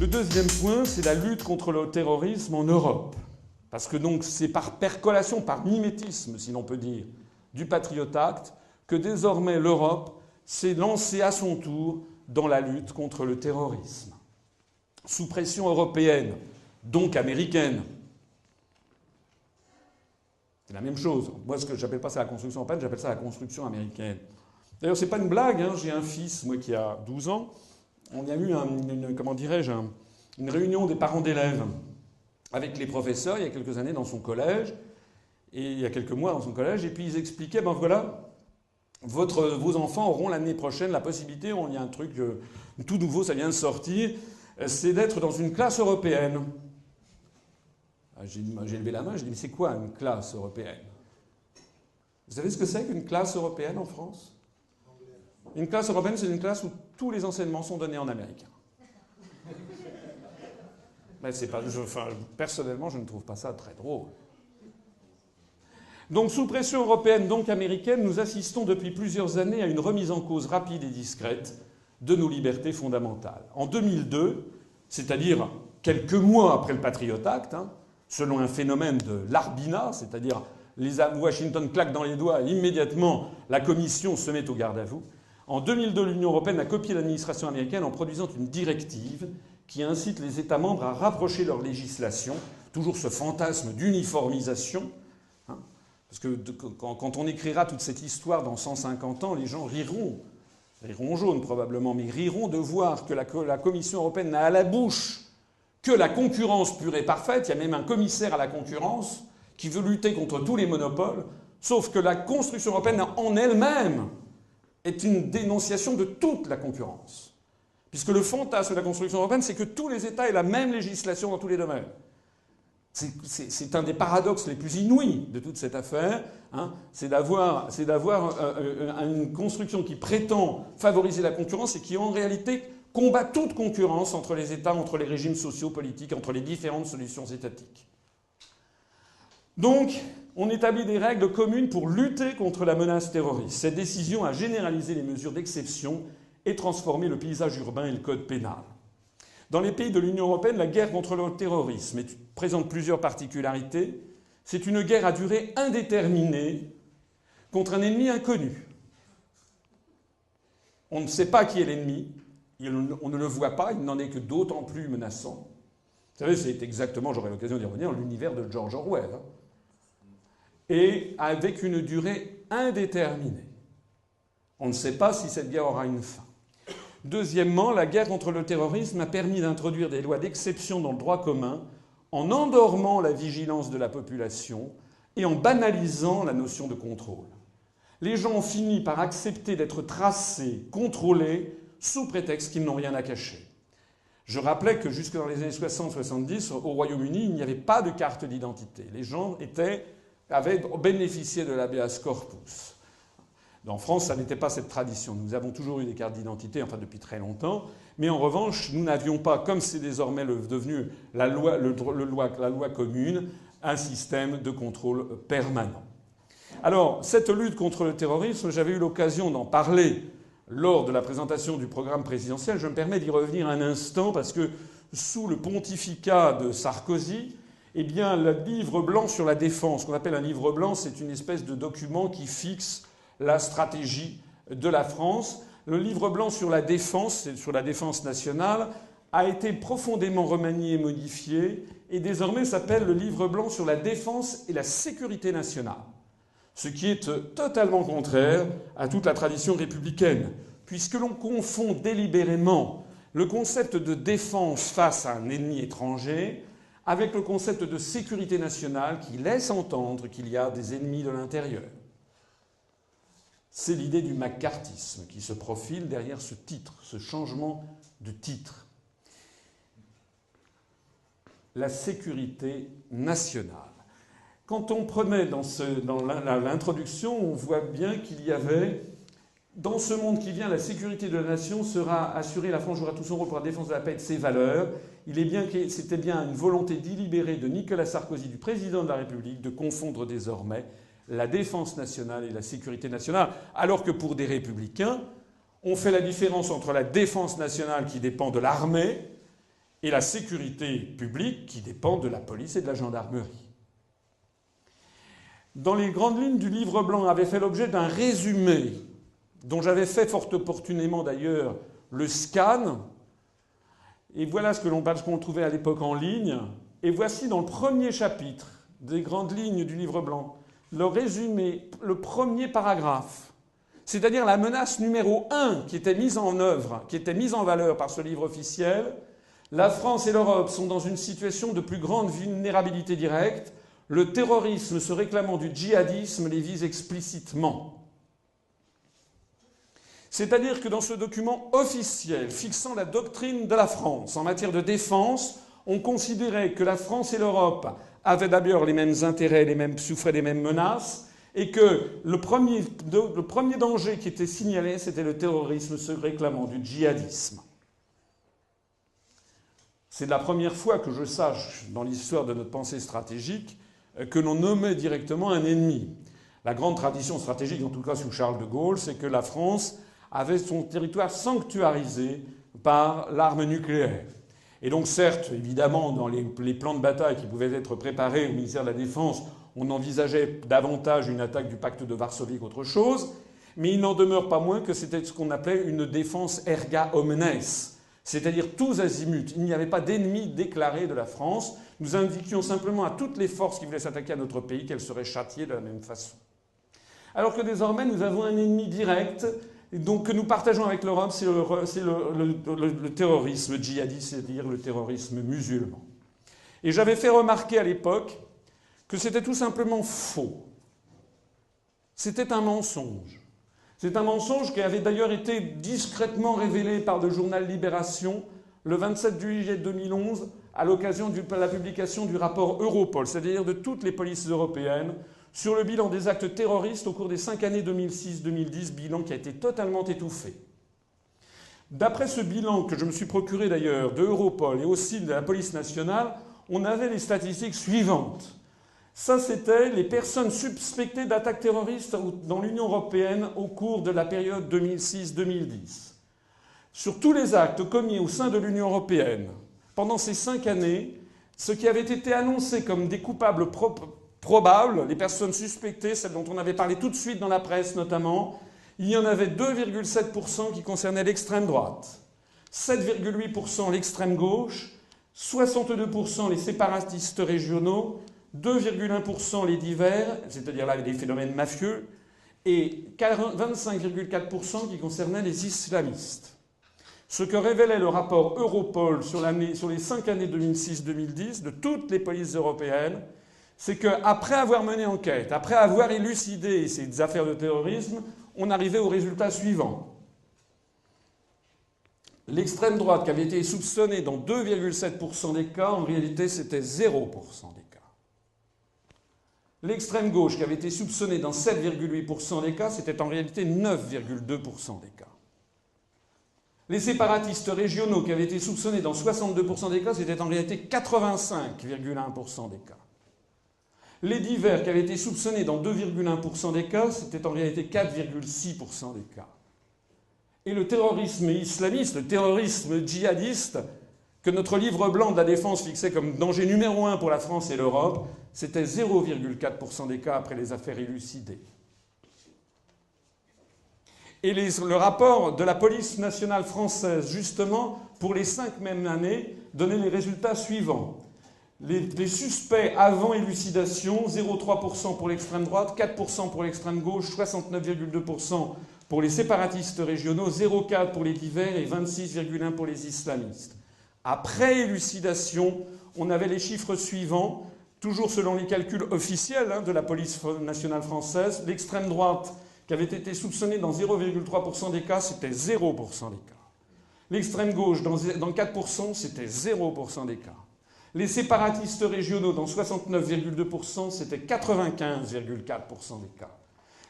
Le deuxième point, c'est la lutte contre le terrorisme en Europe. Parce que donc c'est par percolation, par mimétisme, si l'on peut dire, du Patriot Act, que désormais l'Europe s'est lancée à son tour dans la lutte contre le terrorisme. Sous pression européenne, donc américaine. C'est la même chose. Moi, ce que j'appelle pas ça la construction européenne, j'appelle ça la construction américaine. D'ailleurs, c'est pas une blague, hein. J'ai un fils, moi, qui a 12 ans. On a eu une réunion des parents d'élèves avec les professeurs il y a quelques années dans son collège, et il y a quelques mois dans son collège, et puis ils expliquaient, ben voilà, vos enfants auront l'année prochaine la possibilité, il y a un truc tout nouveau, ça vient de sortir, c'est d'être dans une classe européenne. J'ai levé la main, j'ai dit, mais c'est quoi une classe européenne? Vous savez ce que c'est qu'une classe européenne en France? Une classe européenne, c'est une classe où tous les enseignements sont donnés en américain. Mais c'est pas, personnellement, je ne trouve pas ça très drôle. Donc, sous pression européenne, donc américaine, nous assistons depuis plusieurs années à une remise en cause rapide et discrète de nos libertés fondamentales. En 2002, c'est-à-dire quelques mois après le Patriot Act, selon un phénomène de l'arbina, c'est-à-dire Washington claque dans les doigts et immédiatement la Commission se met au garde à vous. En 2002, l'Union européenne a copié l'administration américaine en produisant une directive qui incite les États membres à rapprocher leur législation, toujours ce fantasme d'uniformisation, parce que quand on écrira toute cette histoire dans 150 ans, les gens riront jaune probablement, mais riront de voir que la Commission européenne n'a à la bouche que la concurrence pure et parfaite. Il y a même un commissaire à la concurrence qui veut lutter contre tous les monopoles, sauf que la construction européenne en elle-même est une dénonciation de toute la concurrence. Puisque le fantasme de la construction européenne, c'est que tous les États aient la même législation dans tous les domaines. C'est un des paradoxes les plus inouïs de toute cette affaire. C'est d'avoir une construction qui prétend favoriser la concurrence et qui, en réalité, combat toute concurrence entre les États, entre les régimes sociaux, politiques, entre les différentes solutions étatiques. Donc, on établit des règles communes pour lutter contre la menace terroriste. Cette décision a généralisé les mesures d'exception et transformé le paysage urbain et le code pénal. Dans les pays de l'Union européenne, la guerre contre le terrorisme présente plusieurs particularités. C'est une guerre à durée indéterminée contre un ennemi inconnu. On ne sait pas qui est l'ennemi, on ne le voit pas, il n'en est que d'autant plus menaçant. Vous savez, c'est exactement, j'aurai l'occasion d'y revenir, l'univers de George Orwell. Et avec une durée indéterminée. On ne sait pas si cette guerre aura une fin. Deuxièmement, la guerre contre le terrorisme a permis d'introduire des lois d'exception dans le droit commun en endormant la vigilance de la population et en banalisant la notion de contrôle. Les gens ont fini par accepter d'être tracés, contrôlés, sous prétexte qu'ils n'ont rien à cacher. Je rappelais que jusque dans les années 60-70, au Royaume-Uni, il n'y avait pas de carte d'identité. Les gens avaient bénéficié de l'habeas corpus. En France, ça n'était pas cette tradition. Nous avons toujours eu des cartes d'identité, enfin depuis très longtemps. Mais en revanche, nous n'avions pas, comme c'est désormais devenu la loi commune, un système de contrôle permanent. Alors, cette lutte contre le terrorisme, j'avais eu l'occasion d'en parler lors de la présentation du programme présidentiel. Je me permets d'y revenir un instant parce que sous le pontificat de Sarkozy, eh bien, le livre blanc sur la défense, qu'on appelle un livre blanc, c'est une espèce de document qui fixe la stratégie de la France. Le livre blanc sur la défense nationale, a été profondément remanié et modifié et désormais s'appelle le livre blanc sur la défense et la sécurité nationale. Ce qui est totalement contraire à toute la tradition républicaine, puisque l'on confond délibérément le concept de défense face à un ennemi étranger avec le concept de sécurité nationale qui laisse entendre qu'il y a des ennemis de l'intérieur. C'est l'idée du maccarthisme qui se profile derrière ce titre, ce changement de titre. La sécurité nationale. Quand on prenait dans l'introduction, on voit bien qu'il y avait, dans ce monde qui vient, la sécurité de la nation sera assurée, la France jouera tout son rôle pour la défense de la paix et de ses valeurs. C'était bien une volonté délibérée de Nicolas Sarkozy, du président de la République, de confondre désormais la défense nationale et la sécurité nationale, alors que pour des républicains, on fait la différence entre la défense nationale qui dépend de l'armée et la sécurité publique qui dépend de la police et de la gendarmerie. Dans les grandes lignes du livre blanc avait fait l'objet d'un résumé dont j'avais fait fort opportunément d'ailleurs le scan. Et voilà ce qu'on trouvait à l'époque en ligne. Et voici dans le premier chapitre des grandes lignes du livre blanc le résumé, le premier paragraphe. C'est-à-dire la menace numéro 1 qui était mise en œuvre, qui était mise en valeur par ce livre officiel. La France et l'Europe sont dans une situation de plus grande vulnérabilité directe. Le terrorisme se réclamant du djihadisme les vise explicitement. C'est-à-dire que dans ce document officiel fixant la doctrine de la France en matière de défense, on considérait que la France et l'Europe avaient d'abord les mêmes intérêts, souffraient des mêmes menaces, et que le premier danger qui était signalé, c'était le terrorisme se réclamant du djihadisme. C'est la première fois que je sache, dans l'histoire de notre pensée stratégique, que l'on nommait directement un ennemi. La grande tradition stratégique, en tout cas sous Charles de Gaulle, c'est que la France avait son territoire sanctuarisé par l'arme nucléaire. Et donc certes, évidemment, dans les plans de bataille qui pouvaient être préparés au ministère de la Défense, on envisageait davantage une attaque du pacte de Varsovie qu'autre chose, mais il n'en demeure pas moins que c'était ce qu'on appelait une défense erga omnes, c'est-à-dire tous azimuts. Il n'y avait pas d'ennemi déclaré de la France. Nous indiquions simplement à toutes les forces qui voulaient s'attaquer à notre pays qu'elles seraient châtiées de la même façon. Alors que désormais, nous avons un ennemi direct, donc que nous partageons avec l'Europe, c'est le terrorisme djihadiste, c'est-à-dire le terrorisme musulman. Et j'avais fait remarquer à l'époque que c'était tout simplement faux. C'était un mensonge. C'est un mensonge qui avait d'ailleurs été discrètement révélé par le journal Libération le 27 juillet 2011 à l'occasion de la publication du rapport Europol, c'est-à-dire de toutes les polices européennes, sur le bilan des actes terroristes au cours des 5 années 2006-2010, bilan qui a été totalement étouffé. D'après ce bilan que je me suis procuré d'ailleurs de Europol et aussi de la police nationale, on avait les statistiques suivantes. Ça, c'était les personnes suspectées d'attaques terroristes dans l'Union européenne au cours de la période 2006-2010. Sur tous les actes commis au sein de l'Union européenne, pendant ces 5 années, ce qui avait été annoncé comme des coupables probables, les personnes suspectées, celles dont on avait parlé tout de suite dans la presse notamment, il y en avait 2,7% qui concernaient l'extrême droite, 7,8% l'extrême gauche, 62% les séparatistes régionaux, 2,1% les divers, c'est-à-dire là les phénomènes mafieux, et 25,4% qui concernaient les islamistes. Ce que révélait le rapport Europol sur les 5 années 2006-2010 de toutes les polices européennes, c'est qu'après avoir mené enquête, après avoir élucidé ces affaires de terrorisme, on arrivait au résultat suivant. L'extrême droite, qui avait été soupçonnée dans 2,7% des cas, en réalité c'était 0% des cas. L'extrême gauche, qui avait été soupçonnée dans 7,8% des cas, c'était en réalité 9,2% des cas. Les séparatistes régionaux, qui avaient été soupçonnés dans 62% des cas, c'était en réalité 85,1% des cas. Les divers, qui avaient été soupçonnés dans 2,1% des cas, c'était en réalité 4,6% des cas. Et le terrorisme islamiste, le terrorisme djihadiste, que notre livre blanc de la défense fixait comme danger numéro 1 pour la France et l'Europe, c'était 0,4% des cas après les affaires élucidées. Et le rapport de la police nationale française, justement, pour les 5 mêmes années, donnait les résultats suivants. Les suspects avant élucidation, 0,3% pour l'extrême droite, 4% pour l'extrême gauche, 69,2% pour les séparatistes régionaux, 0,4% pour les divers et 26,1% pour les islamistes. Après élucidation, on avait les chiffres suivants, toujours selon les calculs officiels de la police nationale française. L'extrême droite, qui avait été soupçonnée dans 0,3% des cas, c'était 0% des cas. L'extrême gauche, dans 4%, c'était 0% des cas. Les séparatistes régionaux, dans 69,2%, c'était 95,4% des cas.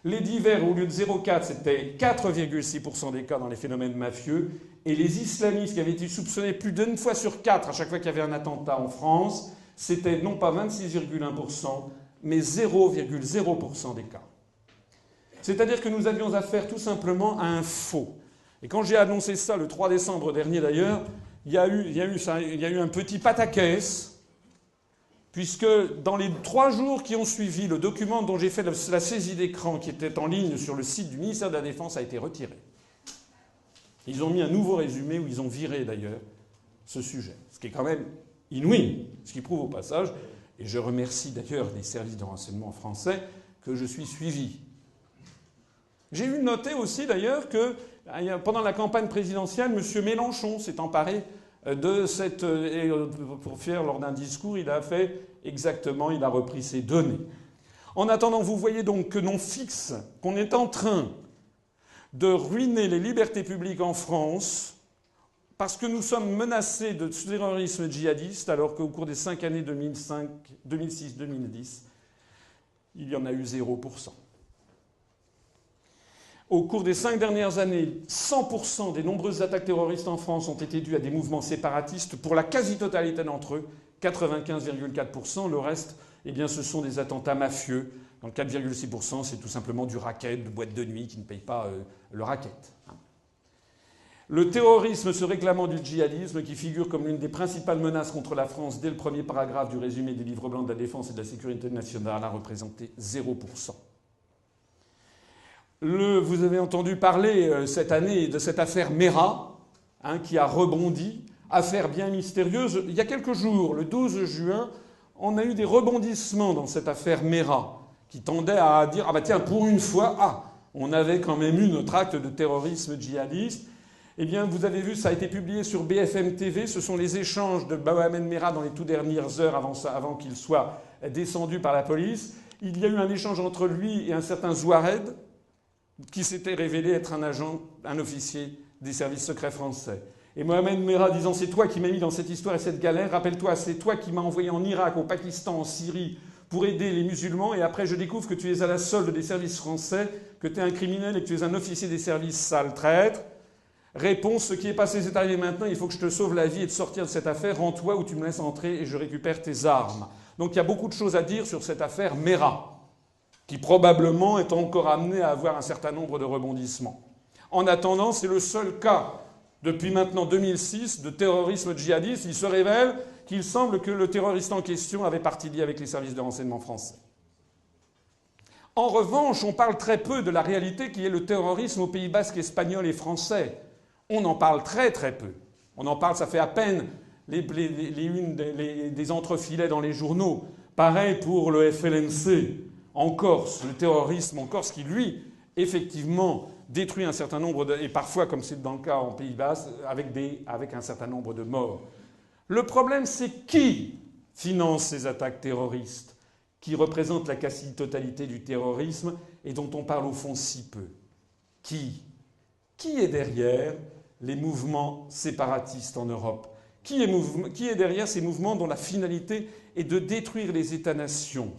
Les divers, au lieu de 0,4, c'était 4,6% des cas dans les phénomènes mafieux. Et les islamistes, qui avaient été soupçonnés plus d'une fois sur 4 à chaque fois qu'il y avait un attentat en France, c'était non pas 26,1%, mais 0,0% des cas. C'est-à-dire que nous avions affaire tout simplement à un faux. Et quand j'ai annoncé ça le 3 décembre dernier d'ailleurs, il y a eu un petit pataquès, puisque dans les 3 jours qui ont suivi, le document dont j'ai fait la saisie d'écran, qui était en ligne sur le site du ministère de la Défense, a été retiré. Ils ont mis un nouveau résumé où ils ont viré d'ailleurs ce sujet, ce qui est quand même inouï, ce qui prouve au passage, et je remercie d'ailleurs les services de renseignement français, que je suis suivi. J'ai eu noté aussi d'ailleurs que pendant la campagne présidentielle, M. Mélenchon s'est emparé de cette... Et pour faire lors d'un discours, il a fait exactement, il a repris ces données. En attendant, vous voyez donc que l'on fixe, qu'on est en train de ruiner les libertés publiques en France parce que nous sommes menacés de terrorisme djihadiste alors qu'au cours des 5 années 2006-2010, il y en a eu 0%. Au cours des 5 dernières années, 100% des nombreuses attaques terroristes en France ont été dues à des mouvements séparatistes. Pour la quasi-totalité d'entre eux, 95,4%. Le reste, eh bien, ce sont des attentats mafieux. Dans le 4,6%, c'est tout simplement du racket, de boîtes de nuit qui ne payent pas le racket. Le terrorisme se réclamant du djihadisme, qui figure comme l'une des principales menaces contre la France dès le premier paragraphe du résumé des livres blancs de la défense et de la sécurité nationale, a représenté 0%. Vous avez entendu parler cette année de cette affaire Mera, qui a rebondi, affaire bien mystérieuse. Il y a quelques jours, le 12 juin, on a eu des rebondissements dans cette affaire Mera, qui tendait à dire « Ah bah tiens, pour une fois, on avait quand même eu notre acte de terrorisme djihadiste ». Eh bien, vous avez vu, ça a été publié sur BFM TV. Ce sont les échanges de Mohamed Merah dans les toutes dernières heures avant qu'il soit descendu par la police. Il y a eu un échange entre lui et un certain Zouared, qui s'était révélé être un officier des services secrets français. Et Mohamed Merah disant « C'est toi qui m'as mis dans cette histoire et cette galère. Rappelle-toi, c'est toi qui m'as envoyé en Irak, au Pakistan, en Syrie, pour aider les musulmans. Et après, je découvre que tu es à la solde des services français, que tu es un criminel et que tu es un officier des services sale traître. Réponse, ce qui est passé, c'est arrivé maintenant. Il faut que je te sauve la vie et te sortir de cette affaire. Rends-toi ou tu me laisses entrer et je récupère tes armes. » Donc il y a beaucoup de choses à dire sur cette affaire Merah, qui probablement est encore amené à avoir un certain nombre de rebondissements. En attendant, c'est le seul cas, depuis maintenant 2006, de terrorisme djihadiste. Il se révèle qu'il semble que le terroriste en question avait partie liée avec les services de renseignement français. En revanche, on parle très peu de la réalité qui est le terrorisme au Pays basque, espagnol et français. On en parle très très peu. On en parle, ça fait à peine des entrefilets dans les journaux. Pareil pour le FLNC. En Corse, le terrorisme en Corse qui, lui, effectivement, détruit un certain nombre et parfois, comme c'est dans le cas en Pays Basque, avec un certain nombre de morts. Le problème, c'est qui finance ces attaques terroristes, qui représentent la quasi-totalité du terrorisme et dont on parle au fond si peu. Qui est derrière les mouvements séparatistes en Europe ? Qui est derrière ces mouvements dont la finalité est de détruire les États-nations ?